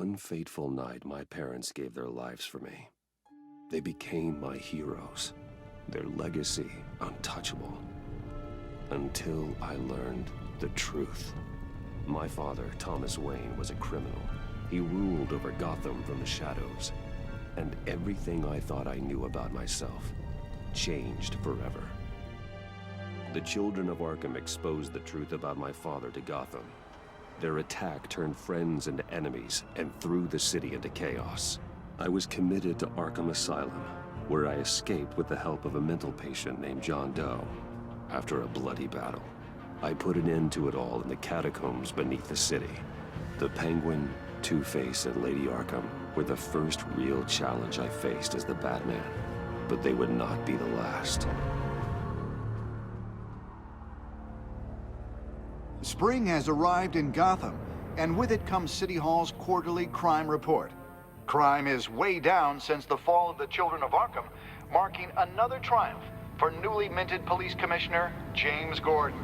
one fateful night, my parents gave their lives for me. They became my heroes, their legacy untouchable. Until I learned the truth. My father, Thomas Wayne, was a criminal. He ruled over Gotham from the shadows. And everything I thought I knew about myself changed forever. The children of Arkham exposed the truth about my father to Gotham. Their attack turned friends into enemies and threw the city into chaos. I was committed to Arkham Asylum, where I escaped with the help of a mental patient named John Doe. After a bloody battle, I put an end to it all in the catacombs beneath the city. The Penguin, Two-Face, and Lady Arkham were the first real challenge I faced as the Batman, but they would not be the last. Spring has arrived in Gotham, and with it comes City Hall's quarterly crime report. Crime is way down since the fall of the Children of Arkham, marking another triumph for newly minted Police Commissioner James Gordon.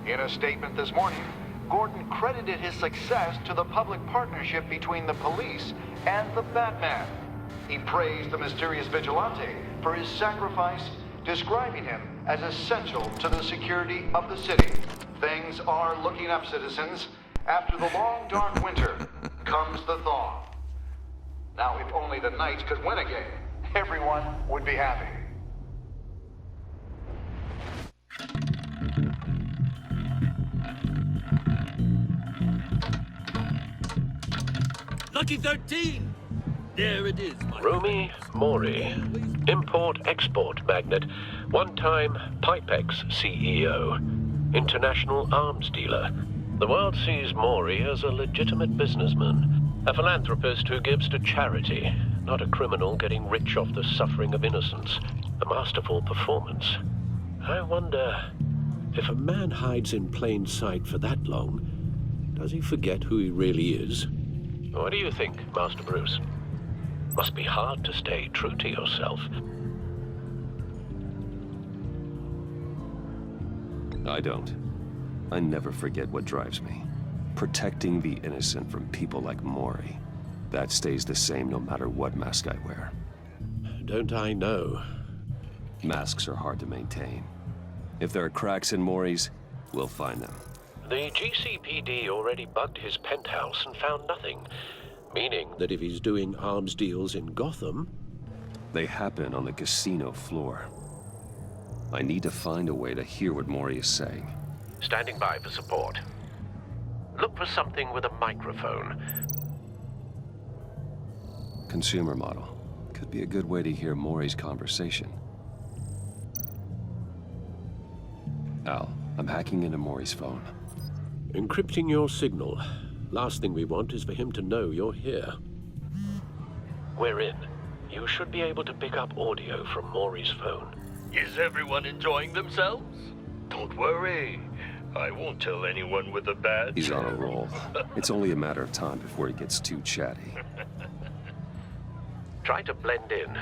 In a statement this morning, Gordon credited his success to the public partnership between the police and the Batman. He praised the mysterious vigilante for his sacrifice, describing him as essential to the security of the city. Things are looking up, citizens. After the long, dark winter comes the thaw. Now, if only the Knights could win again, everyone would be happy. Lucky 13! There it is, my Rumi Mori, import-export magnate, one-time Pipex CEO, international arms dealer. The world sees Mori as a legitimate businessman, a philanthropist who gives to charity, not a criminal getting rich off the suffering of innocence. A masterful performance. I wonder, if a man hides in plain sight for that long, does he forget who he really is? What do you think, Master Bruce? Must be hard to stay true to yourself. I don't. I never forget what drives me. Protecting the innocent from people like Mori. That stays the same no matter what mask I wear. Don't I know? Masks are hard to maintain. If there are cracks in Mori's, we'll find them. The GCPD already bugged his penthouse and found nothing. Meaning that if he's doing arms deals in Gotham... They happen on the casino floor. I need to find a way to hear what Mori is saying. Standing by for support. Look for something with a microphone. Consumer model. Could be a good way to hear Mori's conversation. Al, I'm hacking into Mori's phone. Encrypting your signal. Last thing we want is for him to know you're here. We're in. You should be able to pick up audio from Mori's phone. Is everyone enjoying themselves? Don't worry. I won't tell anyone with a badge. He's on a roll. It's only a matter of time before he gets too chatty. Try to blend in.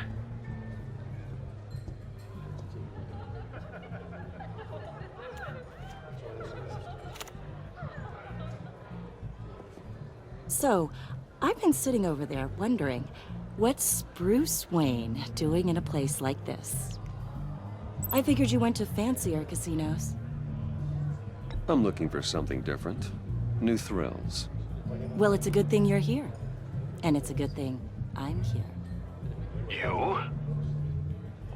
So, I've been sitting over there wondering, what's Bruce Wayne doing in a place like this? I figured you went to fancier casinos. I'm looking for something different. New thrills. Well, it's a good thing you're here. And it's a good thing I'm here. You?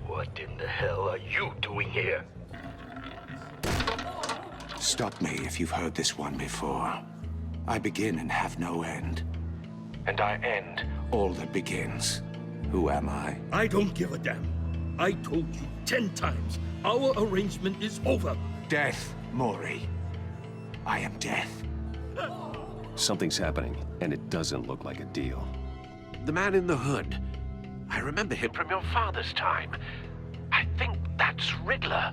What in the hell are you doing here? Stop me if you've heard this one before. I begin and have no end. And I end all that begins. Who am I? I don't give a damn. I told you 10 times. Our arrangement is over. Death, Mori. I am death. Something's happening, and it doesn't look like a deal. The man in the hood. I remember him from your father's time. I think that's Riddler.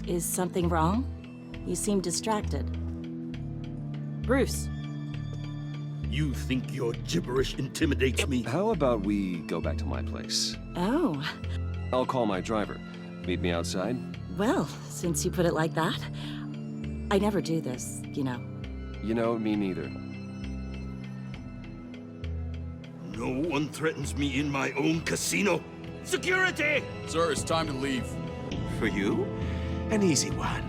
Is something wrong? You seem distracted. Bruce. You think your gibberish intimidates me? How about we go back to my place? Oh. I'll call my driver. Meet me outside. Well, since you put it like that, I never do this, you know. You know, me neither. No one threatens me in my own casino. Security! Sir, it's time to leave. For you, an easy one.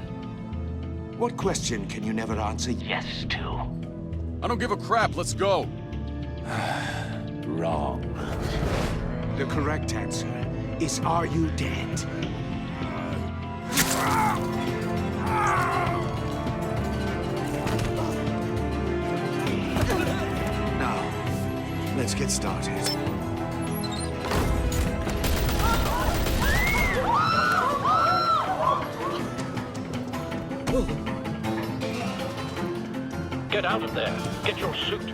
What question can you never answer yes to? I don't give a crap, let's go. Wrong. The correct answer is, are you dead? Now, let's get started. Get out of there. Get your suit.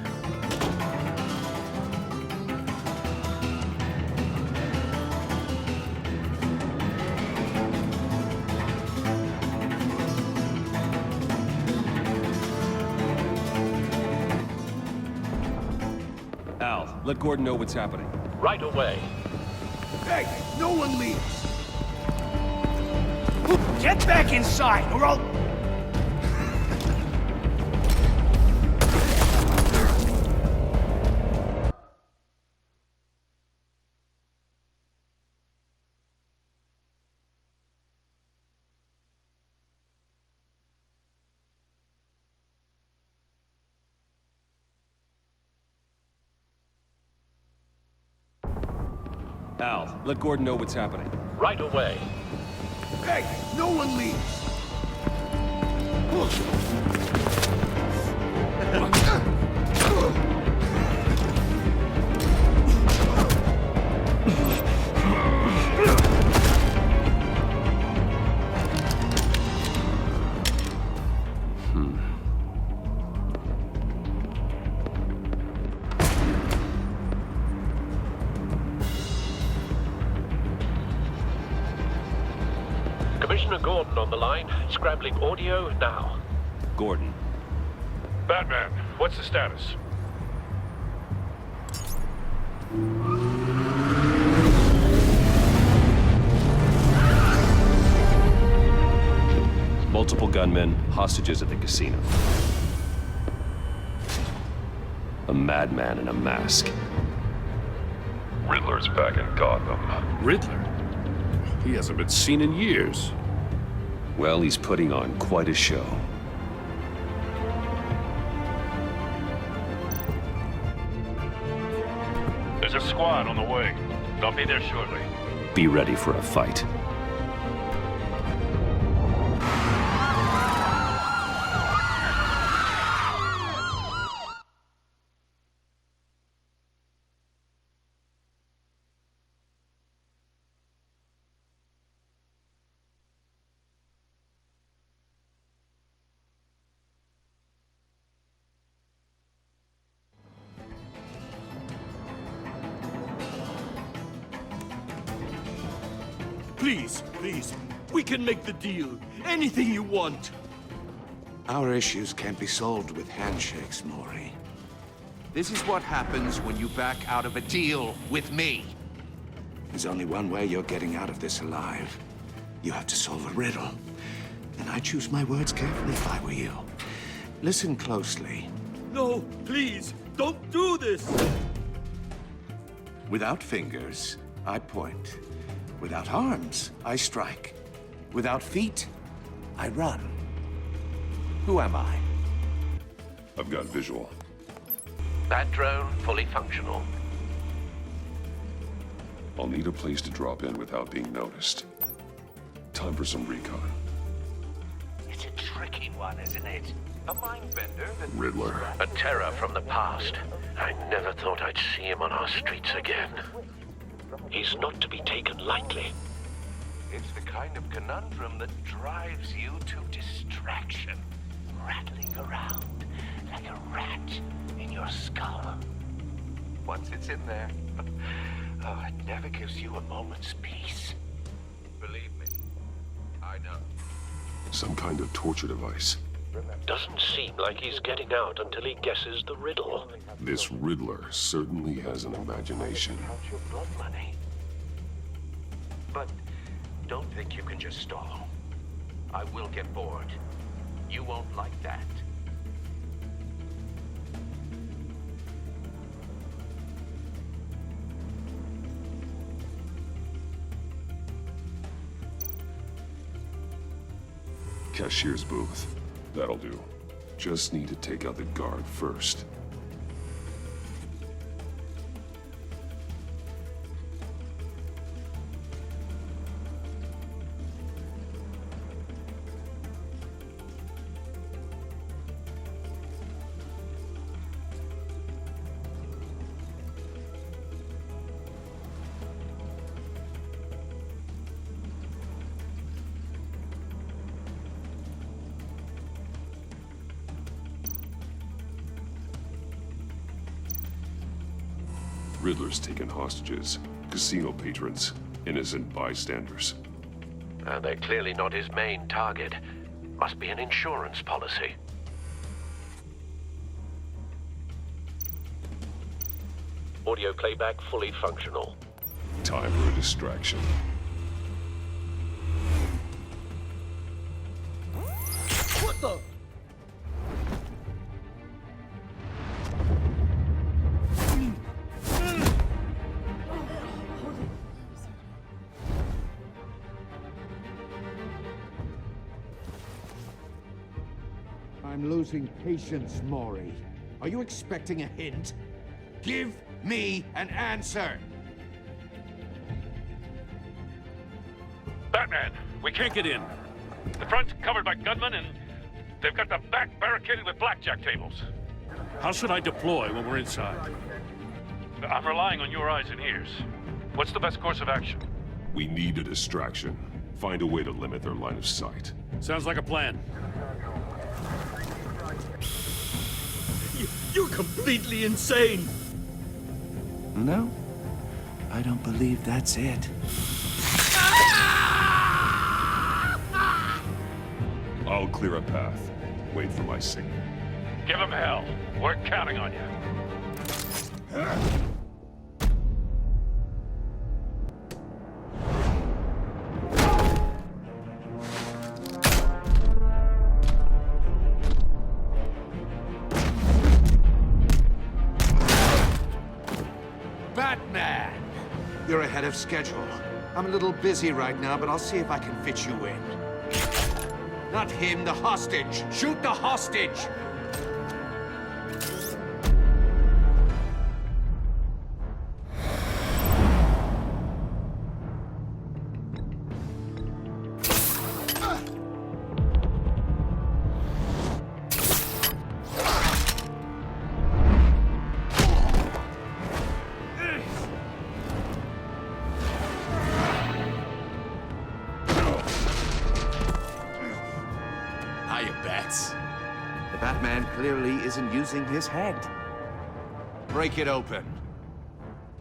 Al, let Gordon know what's happening. Right away. Hey, no one leaves! Get back inside, or I'll... Al, let Gordon know what's happening. Right away. Hey, no one leaves! Commissioner Gordon on the line. Scrambling audio now. Gordon. Batman, what's the status? Multiple gunmen, hostages at the casino. A madman in a mask. Riddler's back in Gotham. Riddler? He hasn't been seen in years. Well, he's putting on quite a show. There's a squad on the way. They'll be there shortly. Be ready for a fight. Please, please, we can make the deal. Anything you want. Our issues can't be solved with handshakes, Maury. This is what happens when you back out of a deal with me. There's only one way you're getting out of this alive. You have to solve a riddle. And I choose my words carefully if I were you. Listen closely. No, please, don't do this. Without fingers, I point. Without arms, I strike. Without feet, I run. Who am I? I've got visual. That drone fully functional. I'll need a place to drop in without being noticed. Time for some recon. It's a tricky one, isn't it? A mind bender that... Riddler. A terror from the past. I never thought I'd see him on our streets again. He's not to be taken lightly. It's the kind of conundrum that drives you to distraction. Rattling around like a rat in your skull. Once it's in there, oh, it never gives you a moment's peace. Believe me, I know. Some kind of torture device. Doesn't seem like he's getting out until he guesses the riddle. This Riddler certainly has an imagination. Count your blood money. But don't think you can just stall. I will get bored. You won't like that. Cashier's booth. That'll do. Just need to take out the guard first. Riddler's taken hostages, casino patrons, innocent bystanders. They're clearly not his main target. Must be an insurance policy. Audio playback fully functional. Time for a distraction. What the? I'm losing patience, Maury. Are you expecting a hint? Give me an answer! Batman, we can't get in. The front's covered by gunmen, and they've got the back barricaded with blackjack tables. How should I deploy when we're inside? I'm relying on your eyes and ears. What's the best course of action? We need a distraction. Find a way to limit their line of sight. Sounds like a plan. You're completely insane! No, I don't believe that's it. I'll clear a path. Wait for my signal. Give him hell. We're counting on you. Batman! You're ahead of schedule. I'm a little busy right now, but I'll see if I can fit you in. Not him, the hostage! Shoot the hostage! The Batman clearly isn't using his head. Break it open.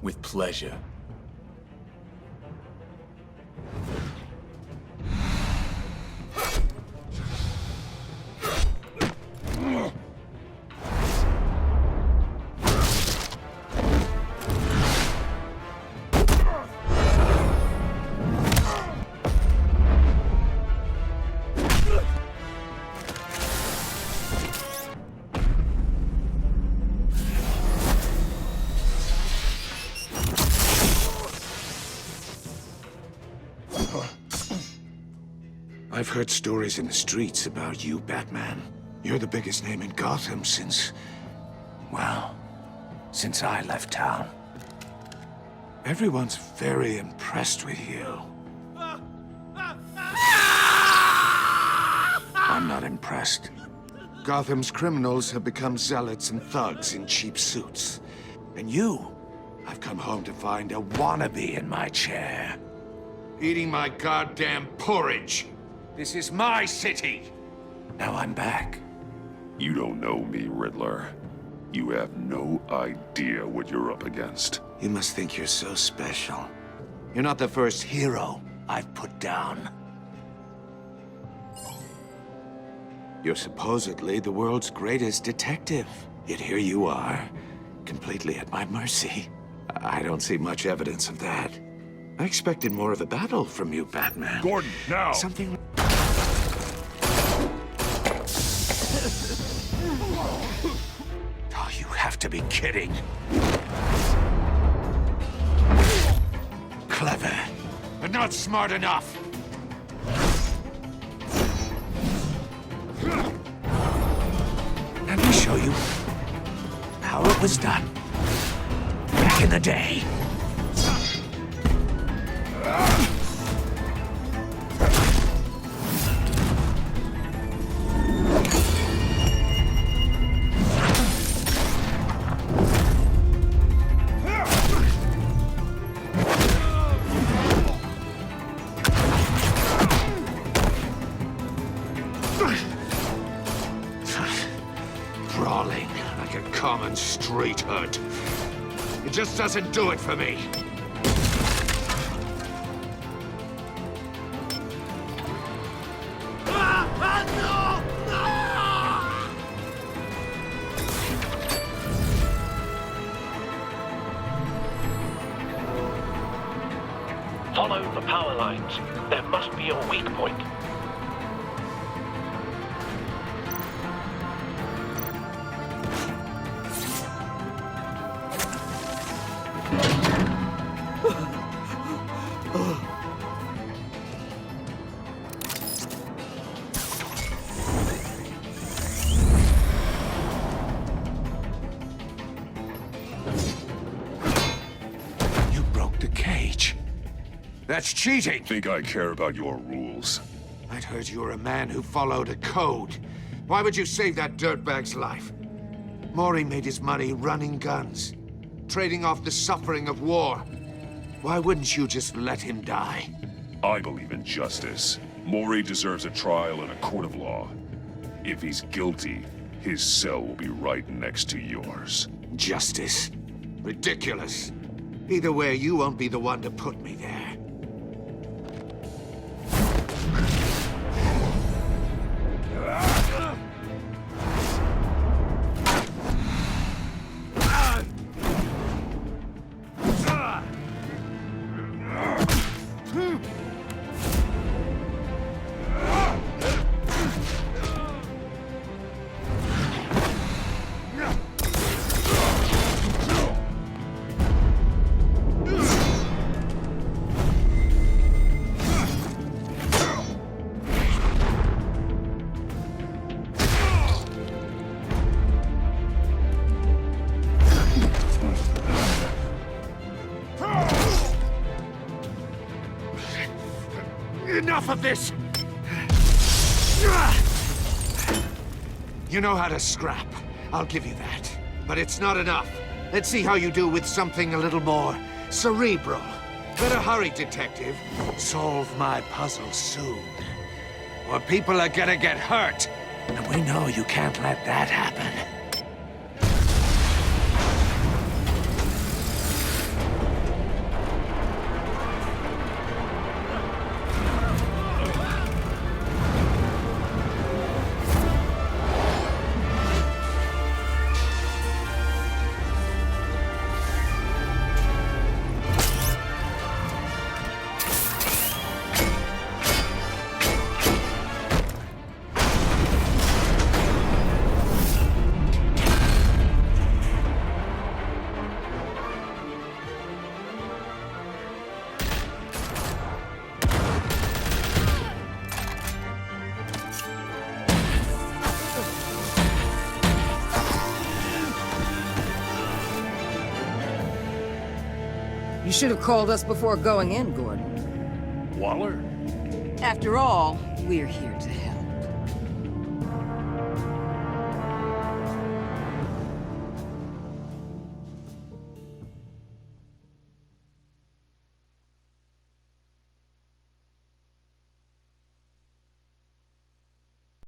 With pleasure. I've heard stories in the streets about you, Batman. You're the biggest name in Gotham since... well, since I left town. Everyone's very impressed with you. I'm not impressed. Gotham's criminals have become zealots and thugs in cheap suits. And you, I've come home to find a wannabe in my chair. Eating my goddamn porridge. This is my city! Now I'm back. You don't know me, Riddler. You have no idea what you're up against. You must think you're so special. You're not the first hero I've put down. You're supposedly the world's greatest detective. Yet here you are, completely at my mercy. I don't see much evidence of that. I expected more of a battle from you, Batman. Gordon, now! Something... got to be kidding. Clever, but not smart enough. Let me show you how it was done back in the day. Brawling like a common street hood. It just doesn't do it for me. Follow the power lines. There must be a weak point. You broke the cage. That's cheating! Think I care about your rules? I'd heard you were a man who followed a code. Why would you save that dirtbag's life? Mori made his money running guns, trading off the suffering of war. Why wouldn't you just let him die? I believe in justice. Mori deserves a trial in a court of law. If he's guilty, his cell will be right next to yours. Justice? Ridiculous. Either way, you won't be the one to put me there. Enough of this! You know how to scrap. I'll give you that. But it's not enough. Let's see how you do with something a little more cerebral. Better hurry, detective. Solve my puzzle soon. Or people are gonna get hurt. And we know you can't let that happen. You should have called us before going in, Gordon. Waller? After all, we're here to help.